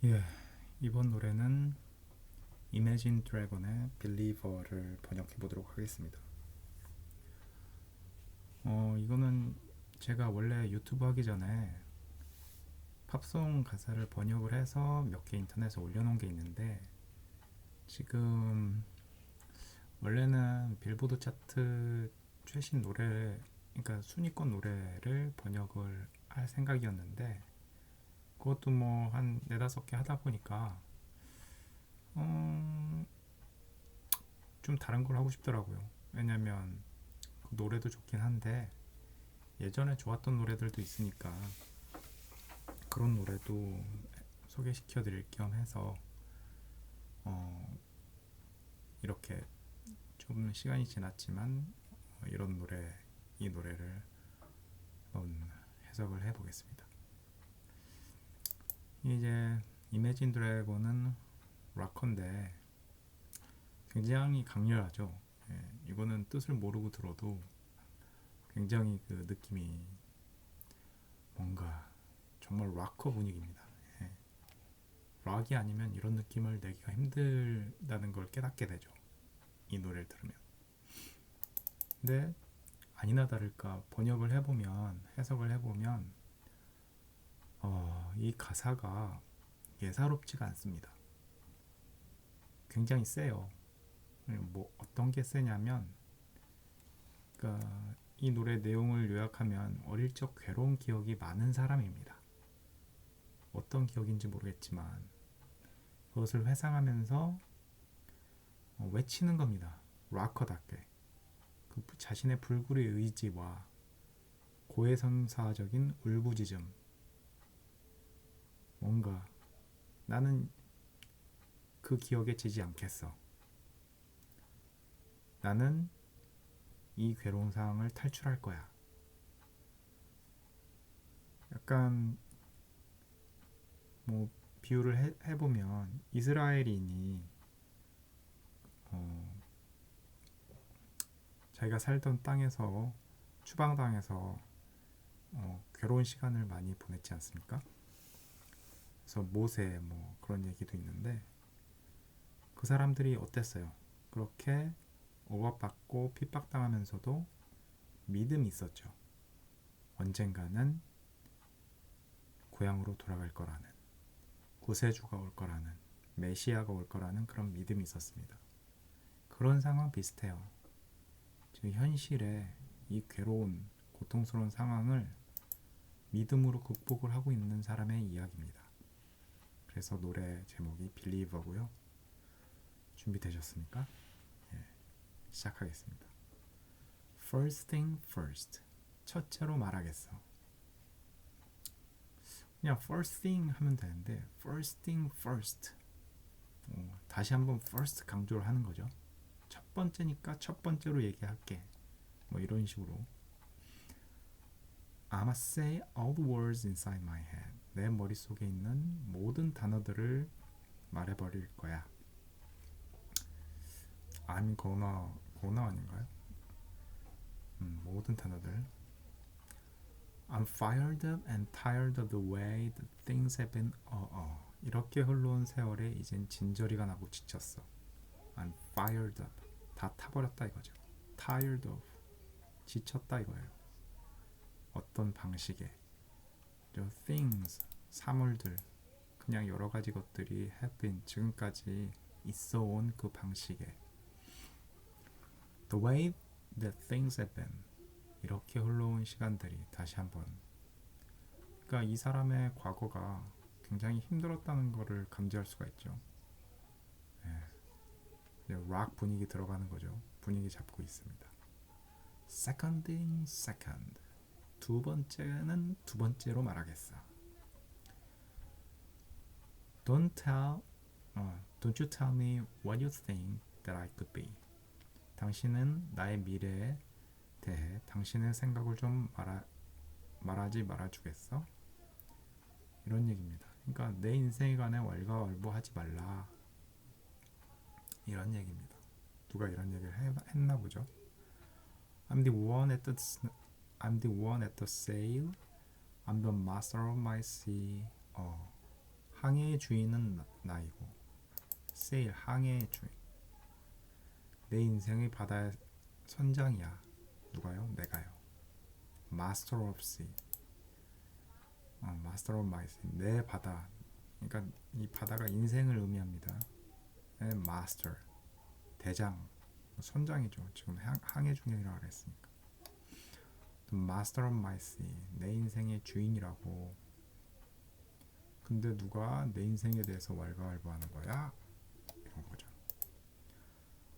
예, 이번 노래는 Imagine Dragon의 Believer를 번역해 보도록 하겠습니다. 이거는 제가 원래 유튜브 하기 전에 팝송 가사를 번역을 해서 몇 개 인터넷에 올려놓은 게 있는데, 지금 원래는 빌보드 차트 최신 노래, 그러니까 순위권 노래를 번역을 할 생각이었는데, 그것도 뭐 한 네다섯 개 하다 보니까 어, 좀 다른 걸 하고 싶더라고요. 왜냐면 그 노래도 좋긴 한데 예전에 좋았던 노래들도 있으니까 그런 노래도 소개시켜 드릴 겸 해서 어, 이렇게 좀 시간이 지났지만 이런 노래, 이 노래를 한번 해석을 해보겠습니다. 이제 이매진 드래곤은 락커인데 굉장히 강렬하죠. 예, 이거는 뜻을 모르고 들어도 굉장히 그 느낌이 뭔가 정말 락커 분위기입니다. 예, 락이 아니면 이런 느낌을 내기가 힘들다는 걸 깨닫게 되죠. 이 노래를 들으면. 근데 아니나 다를까 번역을 해보면, 해석을 해보면 이 가사가 예사롭지가 않습니다. 굉장히 세요. 뭐 어떤 게 세냐면, 그러니까 이 노래 내용을 요약하면 어릴 적 괴로운 기억이 많은 사람입니다. 어떤 기억인지 모르겠지만 그것을 회상하면서 외치는 겁니다. 락커답게 그 자신의 불굴의 의지와 고해성사적인 울부짖음, 뭔가 나는 그 기억에 지지 않겠어. 나는 이 괴로운 상황을 탈출할 거야. 약간 뭐 비유를 해보면 이스라엘인이 어, 자기가 살던 땅에서 추방당해서 괴로운 시간을 많이 보냈지 않습니까? 그래서 모세 뭐 그런 얘기도 있는데 그 사람들이 어땠어요? 그렇게 억압받고 핍박당하면서도 믿음이 있었죠. 언젠가는 고향으로 돌아갈 거라는, 구세주가 올 거라는, 메시아가 올 거라는 그런 믿음이 있었습니다. 그런 상황 비슷해요. 지금 현실에 이 괴로운 고통스러운 상황을 믿음으로 극복을 하고 있는 사람의 이야기입니다. 그래서 노래 제목이 Believer고요. 준비되셨습니까? 예, 시작하겠습니다. First thing first. 첫째로 말하겠어. 그냥 first thing 하면 되는데 first thing first. 다시 한번 first 강조를 하는 거죠. 첫 번째니까 첫 번째로 얘기할게. 뭐 이런 식으로. I'ma say all the words inside my head. 내 머릿속에 있는 모든 단어들을 말해버릴 거야. I'm gonna 아닌가요? 모든 단어들. I'm fired up and tired of the way that things have been. 이렇게 흘러온 세월에 이젠 진저리가 나고 지쳤어. I'm fired up. 다 타버렸다 이거죠. Tired of. 지쳤다 이거예요. 어떤 방식에. 저 things. 사물들. 그냥 여러 가지 것들이 have been. 지금까지 있어 온 그 방식에. The way that things have been. 이렇게 흘러온 시간들이 다시 한번. 그러니까 이 사람의 과거가 굉장히 힘들었다는 것을 감지할 수가 있죠. 락 분위기 들어가는 거죠. 분위기 잡고 있습니다. Seconding second. 두 번째는 두 번째로 말하겠어. Don't you tell me what you think that I could be. 당신은 나의 미래에 대해 당신의 생각을 좀 말하지 말아주겠어? 이런 얘기입니다. 그러니까 내 인생에 관해 왈가왈부하지 말라. 이런 얘기입니다. 누가 이런 얘기를 했나 보죠. I'm the one at the sail. I'm the master of my sea. 항해의 주인은 나이고 세일 항해의 주인. 내 인생의 바다의 선장이야. 누가요? 내가요. Master of Sea. Master of my sea. 내 바다. 그러니까 이 바다가 인생을 의미합니다. Master. 대장. 선장이죠. 지금 항해 중이라고 그랬으니까. Master of my sea. 내 인생의 주인이라고. 근데 누가 내 인생에 대해서 왈가왈부하는 거야? 이런 거죠.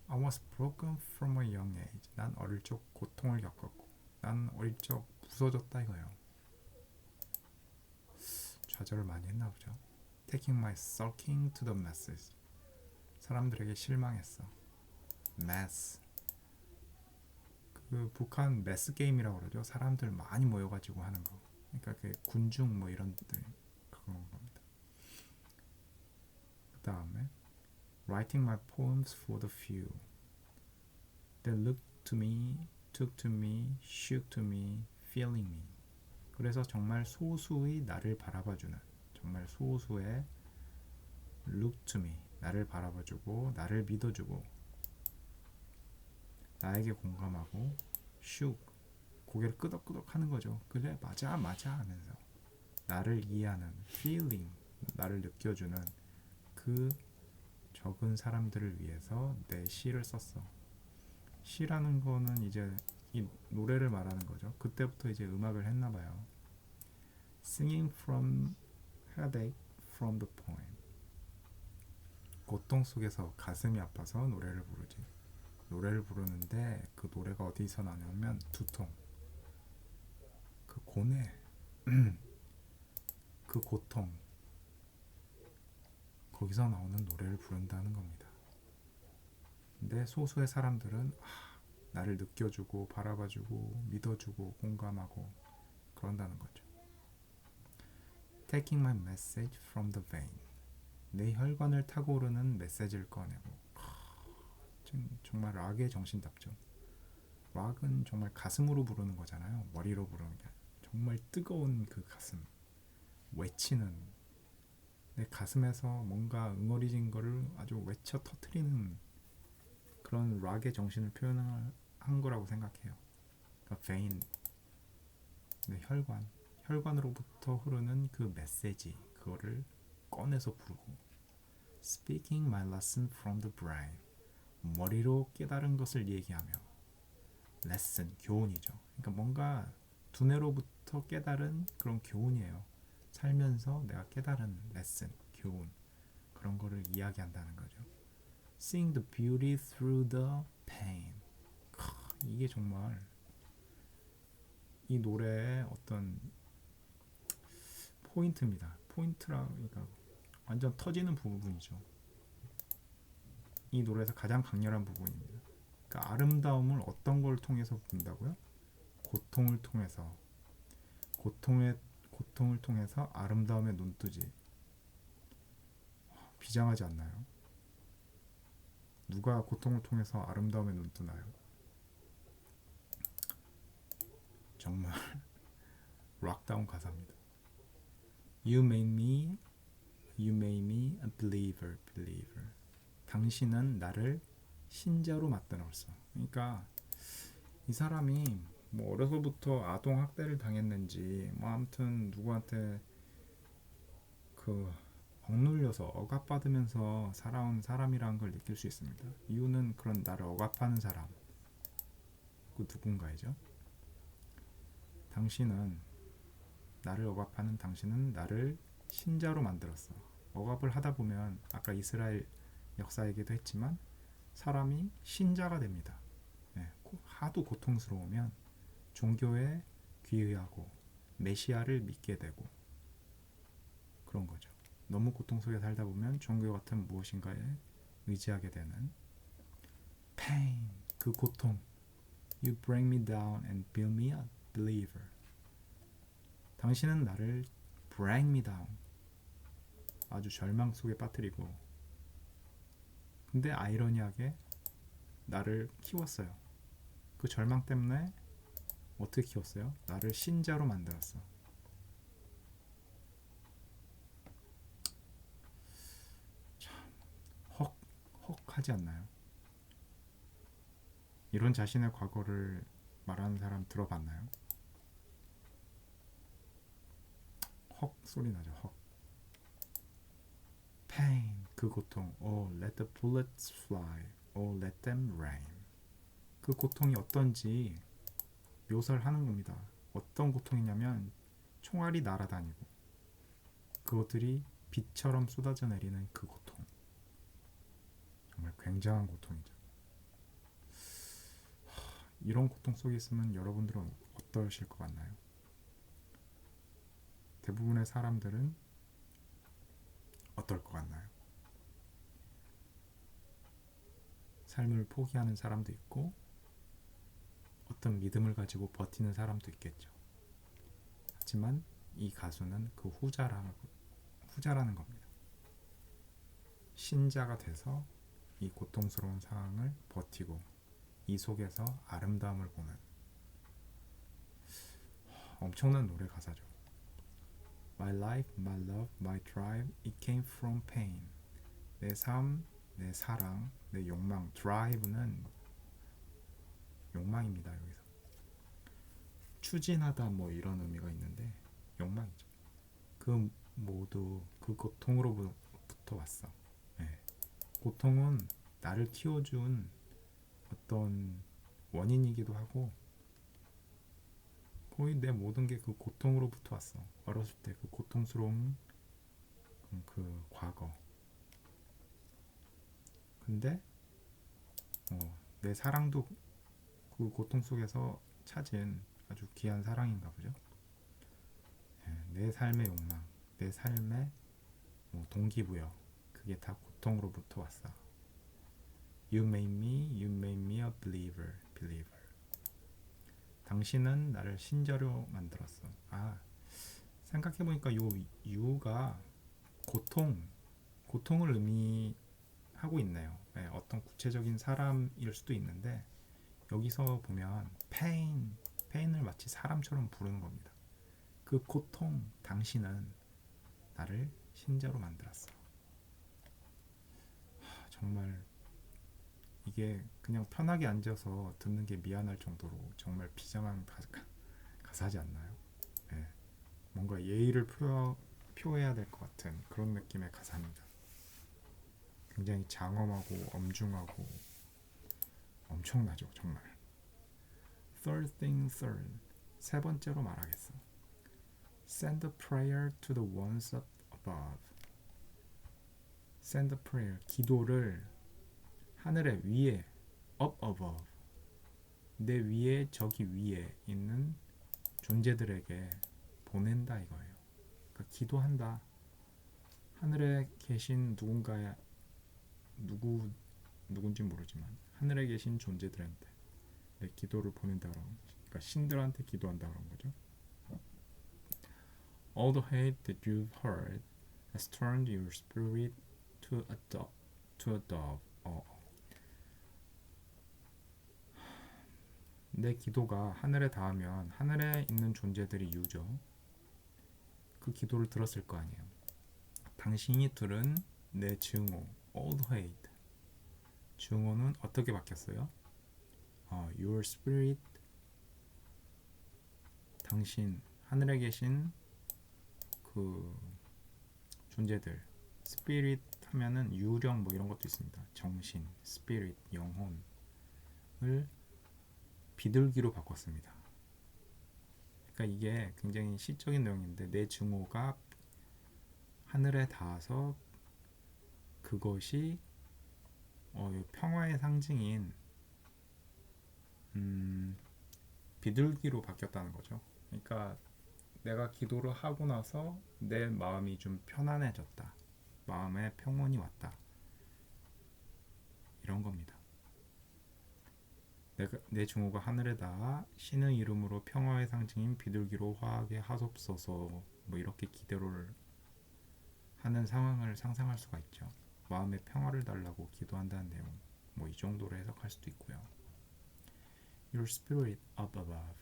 I was broken from a young age. 난 어릴 적 고통을 겪었고, 난 어릴 적 부서졌다 이거예요. 좌절을 많이 했나 보죠. Taking my sulking to the masses. 사람들에게 실망했어. Mass. 그 북한 매스 게임이라고 그러죠. 사람들 많이 모여가지고 하는 거. 그러니까 그 군중 뭐 이런 들 그런 겁니다. 그 다음에 Writing my poems for the few. They looked to me, took to me, shook to me, feeling me. 그래서 정말 소수의 나를 바라봐주는, 정말 소수의 look to me, 나를 바라봐주고 나를 믿어주고 나에게 공감하고 shook, 고개를 끄덕끄덕 하는 거죠. 그래 맞아 맞아 하면서 나를 이해하는 feeling, 나를 느껴주는 그 적은 사람들을 위해서 내 시를 썼어. 시라는 거는 이제 이 노래를 말하는 거죠. 그때부터 이제 음악을 했나 봐요. Singing from headache from the poem. 고통 속에서 가슴이 아파서 노래를 부르지. 노래를 부르는데 그 노래가 어디서 나냐면 두통. 그 고뇌. 그 고통. 거기서 나오는 노래를 부른다는 겁니다. 근데 소수의 사람들은 나를 느껴주고 바라봐주고 믿어주고 공감하고 그런다는 거죠. Taking my message from the vein. 내 혈관을 타고 오르는 메시지를 꺼내고. 정말 락의 정신답죠. 락은 정말 가슴으로 부르는 거잖아요. 머리로 부르는 게 정말 뜨거운 그 가슴 외치는, 내 가슴에서 뭔가 응어리진 거를 아주 외쳐 터뜨리는 그런 락의 정신을 표현한 거라고 생각해요. 그러니까 vein, 내 혈관으로부터 흐르는 그 메시지, 그거를 꺼내서 부르고. Speaking my lesson from the brain. 머리로 깨달은 것을 얘기하며. lesson, 교훈이죠. 그러니까 뭔가 두뇌로부터 깨달은 그런 교훈이에요. 살면서 내가 깨달은 lesson, 교훈, 그런 거를 이야기한다는 거죠. Seeing the beauty through the pain. 이게 정말 이 노래의 어떤 포인트입니다. 포인트라니까 완전 터지는 부분이죠. 이 노래에서 가장 강렬한 부분입니다. 그러니까 아름다움을 어떤 걸 통해서 본다고요? 고통을 통해서. 고통을 통해서 아름다움에 눈뜨지. 비장하지 않나요? 누가 고통을 통해서 아름다움에 눈뜨나요? 정말 락다운 가사입니다. You made me a believer. 당신은 나를 신자로 만들었어. 그러니까 이 사람이 뭐 어려서부터 아동 학대를 당했는지 뭐 아무튼 누구한테 그 억눌려서 억압받으면서 살아온 사람이라는 걸 느낄 수 있습니다. 이유는 그런 나를 억압하는 사람, 그 누군가이죠. 당신은 나를 억압하는 당신은 나를 신자로 만들었어. 억압을 하다 보면 아까 이스라엘 역사 얘기도 했지만 사람이 신자가 됩니다. 네, 하도 고통스러우면 종교에 귀의하고 메시아를 믿게 되고 그런 거죠. 너무 고통 속에 살다 보면 종교 같은 무엇인가에 의지하게 되는 pain, 그 고통. You bring me down and build me a believer. 당신은 나를 bring me down, 아주 절망 속에 빠뜨리고, 근데 아이러니하게 나를 키웠어요. 그 절망 때문에 어떻게 키웠어요? 나를 신자로 만들었어. 하지 않나요? 이런 자신의 과거를 말하는 사람 들어봤나요? 헉 소리 나죠. 헉. pain 그 고통. Oh, let the bullets fly. Oh, let them rain. 그 고통이 어떤지 묘사를 하는 겁니다. 어떤 고통이냐면 총알이 날아다니고 그것들이 비처럼 쏟아져 내리는 그 고통. 정말 굉장한 고통이죠. 이런 고통 속에 있으면 여러분들은 어떠실 것 같나요? 대부분의 사람들은 어떨 것 같나요? 삶을 포기하는 사람도 있고 어떤 믿음을 가지고 버티는 사람도 있겠죠. 하지만 이 가수는 그 후자라는 겁니다. 신자가 돼서 이 고통스러운 상황을 버티고 이 속에서 아름다움을 보는 엄청난 노래 가사죠. My life, my love, my drive, it came from pain. 내 삶, 내 사랑, 내 욕망. drive는 욕망입니다. 여기서 추진하다 뭐 이런 의미가 있는데 욕망이죠. 그 모두 그 고통으로부터 왔어. 네. 고통은 나를 키워준 어떤 원인이기도 하고 거의 내 모든 게 그 고통으로부터 왔어. 어렸을 때 그 고통스러운 그 과거. 근데 내 사랑도 그 고통 속에서 찾은 아주 귀한 사랑인가 보죠. 내 삶의 욕망, 내 삶의 동기부여, 그게 다 고통으로부터 왔어. You made me a believer, believer. 당신은 나를 신자로 만들었어. 아, 생각해보니까 요 you가 고통을 의미하고 있네요. 네, 어떤 구체적인 사람일 수도 있는데 여기서 보면 pain을 마치 사람처럼 부르는 겁니다. 그 고통, 당신은 나를 신자로 만들었어. 정말 이게 그냥 편하게 앉아서 듣는 게 미안할 정도로 정말 비장한 가사지 않나요? 네, 뭔가 예의를 표해야 될 것 같은 그런 느낌의 가사입니다. 굉장히 장엄하고 엄중하고 엄청나죠, 정말. Third thing third. 세 번째로 말하겠어. Send a prayer to the ones up above. Send a prayer. 기도를 하늘의 위에 up above. 내 위에 저기 위에 있는 존재들에게 보낸다 이거예요. 그러니까 기도한다. 하늘에 계신 누군지 모르지만 하늘에 계신 존재들한테 내 기도를 보낸다 그런 거지. 그러니까 신들한테 기도한다 그런 거죠. All the hate that you've heard has turned your spirit to a dove. 내 기도가 하늘에 닿으면 하늘에 있는 존재들이 유죠. 그 기도를 들었을 거 아니에요. 당신이 들은 내 증오, all the hate. 증오는 어떻게 바뀌었어요? Your spirit, 당신 하늘에 계신 그 존재들. spirit 하면은 유령 뭐 이런 것도 있습니다. 정신, spirit, 영혼을 비둘기로 바꿨습니다. 그러니까 이게 굉장히 시적인 내용인데 내 증오가 하늘에 닿아서 그것이 평화의 상징인 비둘기로 바뀌었다는 거죠. 그러니까 내가 기도를 하고 나서 내 마음이 좀 편안해졌다. 마음에 평온이 왔다. 이런 겁니다. 내 증오가 하늘에 닿아 신의 이름으로 평화의 상징인 비둘기로 화하게 하옵소서. 뭐 이렇게 기도를 하는 상황을 상상할 수가 있죠. 마음의 평화를 달라고 기도한다는 내용. 뭐 이 정도로 해석할 수도 있고요. Your spirit up above.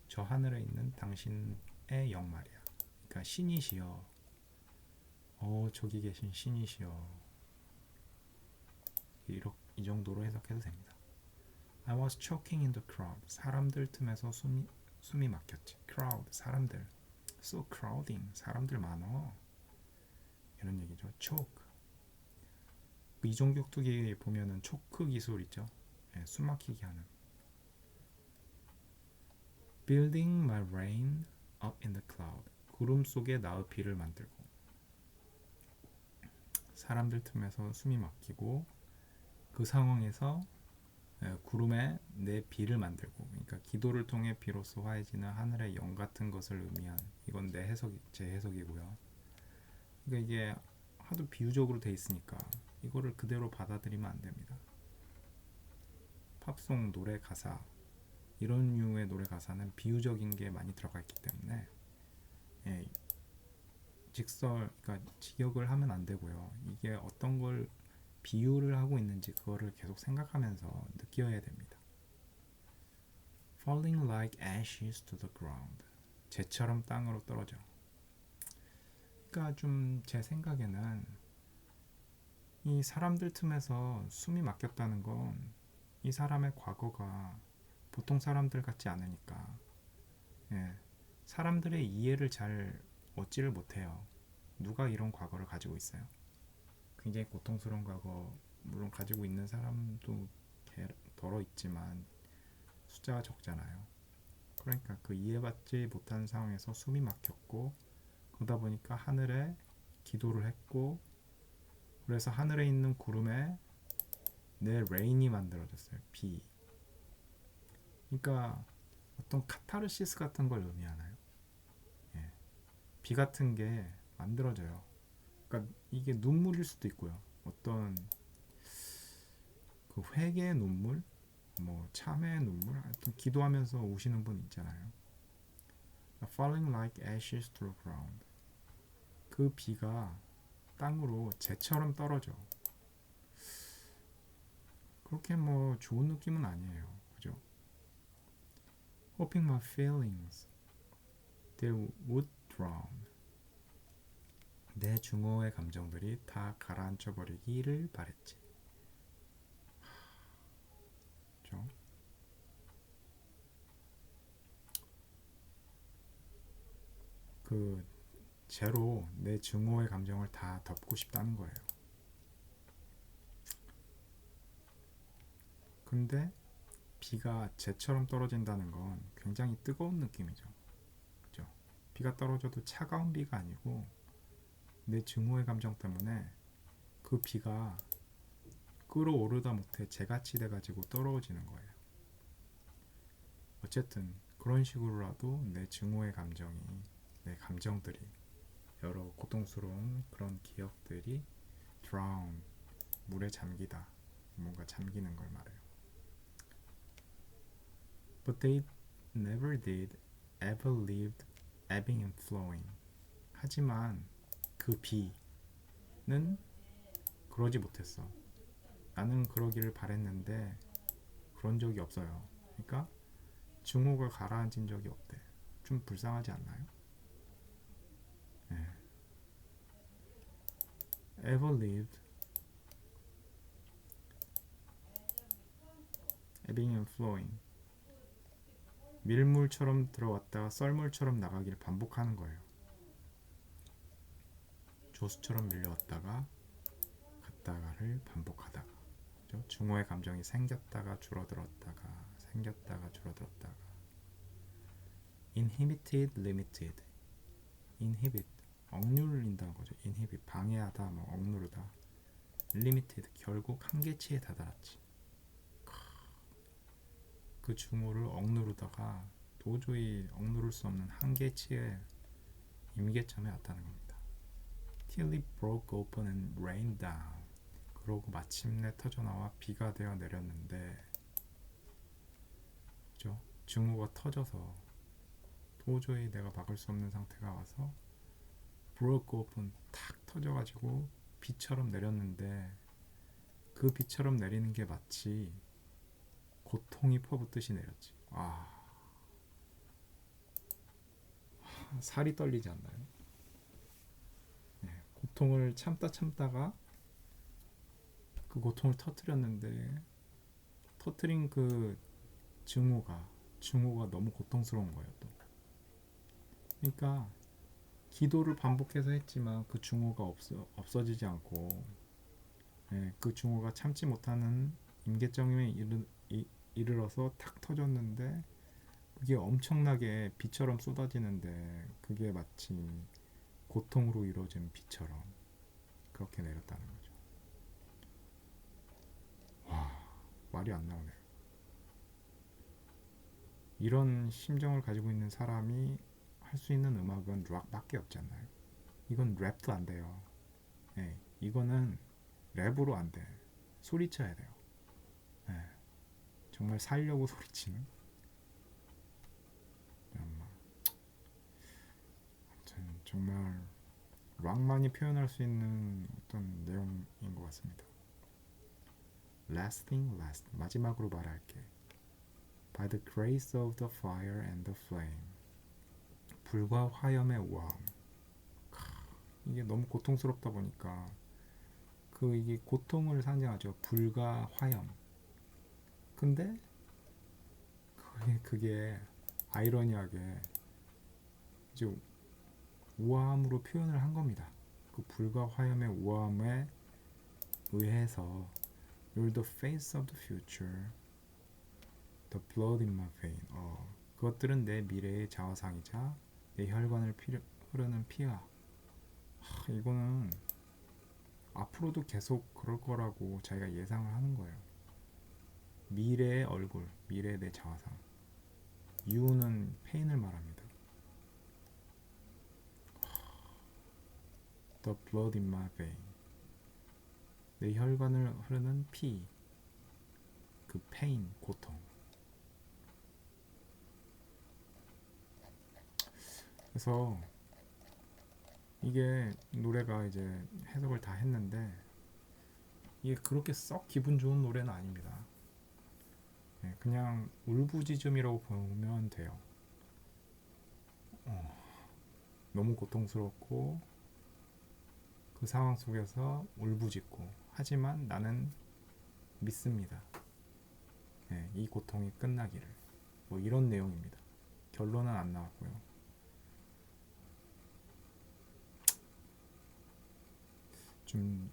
저 하늘에 있는 당신의 영 말이야. 그러니까 신이시여. 저기 계신 신이시여. 이 정도로 해석해도 됩니다. I was choking in the crowd. 사람들 틈에서 숨이 막혔지. crowd, 사람들. So crowding, 사람들 많어. 이런 얘기죠. choke. 이종격투기 보면은 초크 기술 있죠. 네, 숨 막히게 하는. Building my rain up in the cloud. 구름 속에 나의 비를 만들고. 사람들 틈에서 숨이 막히고 그 상황에서 구름에 내 비를 만들고, 그러니까 기도를 통해 비로소 화해지는 하늘의 영 같은 것을 의미한, 이건 내 해석이, 제 해석이고요. 그러니까 이게 하도 비유적으로 돼 있으니까 이거를 그대로 받아들이면 안 됩니다. 팝송 노래 가사, 이런 류의 노래 가사는 비유적인 게 많이 들어가 있기 때문에 그러니까 직역을 하면 안 되고요. 이게 어떤 걸 비유를 하고 있는지 그거를 계속 생각하면서 느껴야 됩니다. Falling like ashes to the ground. 재처럼 땅으로 떨어져. 그러니까 좀 제 생각에는 이 사람들 틈에서 숨이 막혔다는 건 이 사람의 과거가 보통 사람들 같지 않으니까 사람들의 이해를 잘 얻지를 못해요. 누가 이런 과거를 가지고 있어요? 굉장히 고통스러운 과거 물론 가지고 있는 사람도 덜어 있지만 숫자가 적잖아요. 그러니까 그 이해받지 못한 상황에서 숨이 막혔고, 그러다 보니까 하늘에 기도를 했고, 그래서 하늘에 있는 구름에 내 레인이 만들어졌어요. 비. 그러니까 어떤 카타르시스 같은 걸 의미하나요? 비 같은 게 만들어져요. 그러니까 이게 눈물일 수도 있고요. 어떤 그 회개의 눈물, 뭐 참회의 눈물, 하여튼 기도하면서 우시는 분 있잖아요. Falling like ashes to the ground. 그 비가 땅으로 재처럼 떨어져. 그렇게 뭐 좋은 느낌은 아니에요. 그죠? Hoping my feelings they would drown. 내 중후의 감정들이 다 가라앉혀 버리기를 바랬지. 그죠? 그 제로 내 증오의 감정을 다 덮고 싶다는 거예요. 근데 비가 재처럼 떨어진다는 건 굉장히 뜨거운 느낌이죠. 그죠? 비가 떨어져도 차가운 비가 아니고 내 증오의 감정 때문에 그 비가 끌어오르다 못해 재같이 돼가지고 떨어지는 거예요. 어쨌든 그런 식으로라도 내 증오의 감정이, 내 감정들이, 여러 고통스러운 그런 기억들이 drown, 물에 잠기다, 뭔가 잠기는 걸 말해요. But they never did ever lived ebbing and flowing. 하지만 그 비는 그러지 못했어. 나는 그러기를 바랬는데 그런 적이 없어요. 그러니까 증오가 가라앉은 적이 없대. 좀 불쌍하지 않나요? Ever lived ebbing and flowing. 밀물처럼 들어왔다가 썰물처럼 나가기를 반복하는 거예요. 조수처럼 밀려왔다가 갔다가를 반복하다가. 그렇죠? 증오의 감정이 생겼다가 줄어들었다가 생겼다가 줄어들었다가. Inhibited, limited. Inhibit, 억눌린다는 거죠. Inhibit, 방해하다, 뭐 억누르다. Limited, 결국 한계치에 다다랐지. 그 증오를 억누르다가 도저히 억누를 수 없는 한계치에 임계점에 왔다는 겁니다. Till it broke open and rained down. 그러고 마침내 터져나와 비가 되어 내렸는데, 그죠? 증오가 터져서 도저히 내가 막을 수 없는 상태가 와서 broke open, 탁 터져가지고 비처럼 내렸는데, 그 비처럼 내리는 게 마치 고통이 퍼붓듯이 내렸지. 살이 떨리지 않나요? 고통을 참다가 그 그 고통을 터뜨렸는데 터뜨린 그 증오가 너무 고통스러운 거예요. 또 그러니까 기도를 반복해서 했지만 그 증오가 없어지지 않고, 예, 그 증오가 참지 못하는 임계점에 이르러서 탁 터졌는데 그게 엄청나게 비처럼 쏟아지는데 그게 마치 고통으로 이루어진 비처럼 그렇게 내렸다는 거죠. 와, 말이 안 나오네요. 이런 심정을 가지고 있는 사람이 할 수 있는 음악은 락밖에 없지 않나요? 이건 랩도 안 돼요. 예, 이거는 랩으로 안 돼. 소리쳐야 돼요. 예, 정말 살려고 소리치는. 정말 락만이 표현할 수 있는 어떤 내용인 것 같습니다. last, 마지막으로 말할게. By the grace of the fire and the flame. 불과 화염의 우아함. 이게 너무 고통스럽다 보니까 이게 고통을 상징하죠. 불과 화염. 근데 그게 아이러니하게 이제 우아함으로 표현을 한 겁니다. 그 불과 화염의 우아함에 의해서 You're the face of the future, the blood in my vein. 그것들은 내 미래의 자화상이자 내 혈관을 흐르는 피야. 이거는 앞으로도 계속 그럴 거라고 자기가 예상을 하는 거예요. 미래의 얼굴, 미래의 내 자화상. You는 페인을 말합니다. The blood in my vein. 내 혈관을 흐르는 피, 그 pain, 고통. 그래서 이게 노래가 이제 해석을 다 했는데 이게 그렇게 썩 기분 좋은 노래는 아닙니다. 그냥 울부짖음이라고 보면 돼요. 너무 고통스럽고 그 상황 속에서 울부짖고, 하지만 나는 믿습니다. 이 고통이 끝나기를. 뭐 이런 내용입니다. 결론은 안 나왔고요. 좀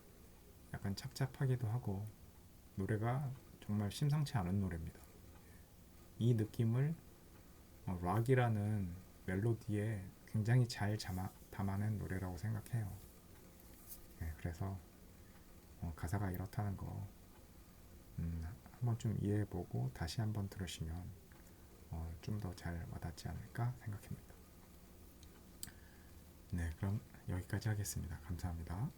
약간 착잡하기도 하고 노래가 정말 심상치 않은 노래입니다. 이 느낌을 락이라는 멜로디에 굉장히 잘 담아낸 노래라고 생각해요. 그래서 가사가 이렇다는 거 한번 좀 이해해보고 다시 한번 들으시면 좀 더 잘 와닿지 않을까 생각합니다. 네, 그럼 여기까지 하겠습니다. 감사합니다.